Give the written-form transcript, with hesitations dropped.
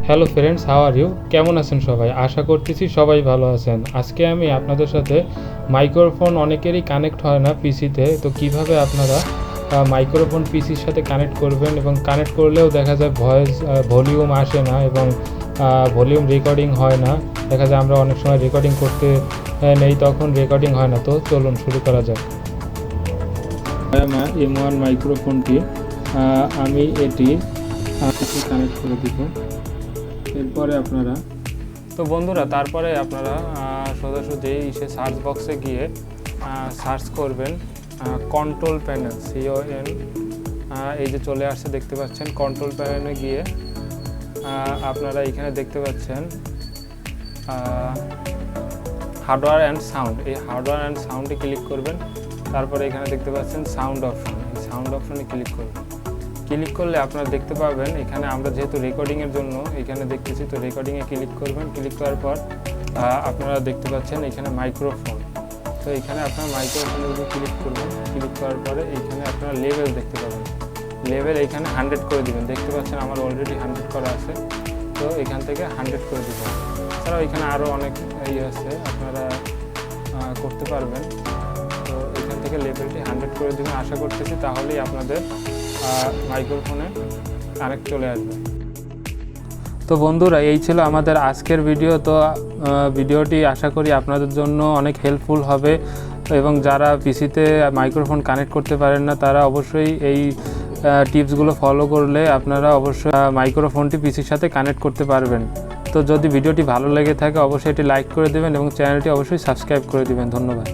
Hello friends, how are you? কেমন আছেন সবাই? আশা করতেছি সবাই ভালো আছেন। আজকে আমি আপনাদের সাথে মাইক্রোফোন অনেকেরই কানেক্ট হয় না পিসিতে, তো কিভাবে আপনারা মাইক্রোফোন পিসির সাথে কানেক্ট করবেন এবং কানেক্ট করলেও দেখা যায় ভয়েস ভলিউম আসে না এবং ভলিউম রেকর্ডিং হয় না। দেখা যায় আমরা অনেক সময় রেকর্ডিং করতে নেই, তখন রেকর্ডিং হয় না। তো চলুন শুরু করা যাক। আমার M1 মাইক্রোফোনটি আমি এটি কানেক্ট করে দিব। এরপরে আপনারা বন্ধুরা তারপরে আপনারা সোজাসুজি সার্চ বক্সে গিয়ে সার্চ করবেন কন্ট্রোল প্যানেল, CON, এই যে চলে আসছে দেখতে পাচ্ছেন। কন্ট্রোল প্যানেলে গিয়ে আপনারা এখানে দেখতে পাচ্ছেন হার্ডওয়্যার অ্যান্ড সাউন্ড। এই হার্ডওয়্যার অ্যান্ড সাউন্ডে ক্লিক করবেন। তারপরে এখানে দেখতে পাচ্ছেন সাউন্ড অপশন, এই সাউন্ড অপশনে ক্লিক করবেন। ক্লিক করলে আপনারা দেখতে পাবেন এখানে আমরা যেহেতু রেকর্ডিংয়ের জন্য এখানে দেখতেছি, তো রেকর্ডিংয়ে ক্লিক করবেন। ক্লিক করার পর আপনারা দেখতে পাচ্ছেন এখানে মাইক্রোফোন, তো এখানে আপনার মাইক্রোফোনের উপর ক্লিক করবেন। ক্লিক করার পরে এইখানে আপনারা লেভেল দেখতে পাবেন। লেভেল এখানে 100 করে দেবেন। দেখতে পাচ্ছেন আমার অলরেডি 100 করা আছে, তো এখান থেকে 100 করে দেবেন। এছাড়াও এখানে আরও অনেক আছে, আপনারা করতে পারবেন। তো এখান থেকে লেভেলটি 100 করে দেবেন। আশা করতেছি তাহলেই আপনাদের মাইক্রোফোনে কানেক্ট চলে আসবে। তো বন্ধুরা, এই ছিল আমাদের আজকের ভিডিও। তো ভিডিওটি আশা করি আপনাদের জন্য অনেক হেল্পফুল হবে এবং যারা পিসিতে মাইক্রোফোন কানেক্ট করতে পারেন না তারা অবশ্যই এই টিপসগুলো ফলো করলে আপনারা অবশ্যই মাইক্রোফোনটি পিসির সাথে কানেক্ট করতে পারবেন। তো যদি ভিডিওটি ভালো লেগে থাকে অবশ্যই এটি লাইক করে দেবেন এবং চ্যানেলটি অবশ্যই সাবস্ক্রাইব করে দেবেন। ধন্যবাদ।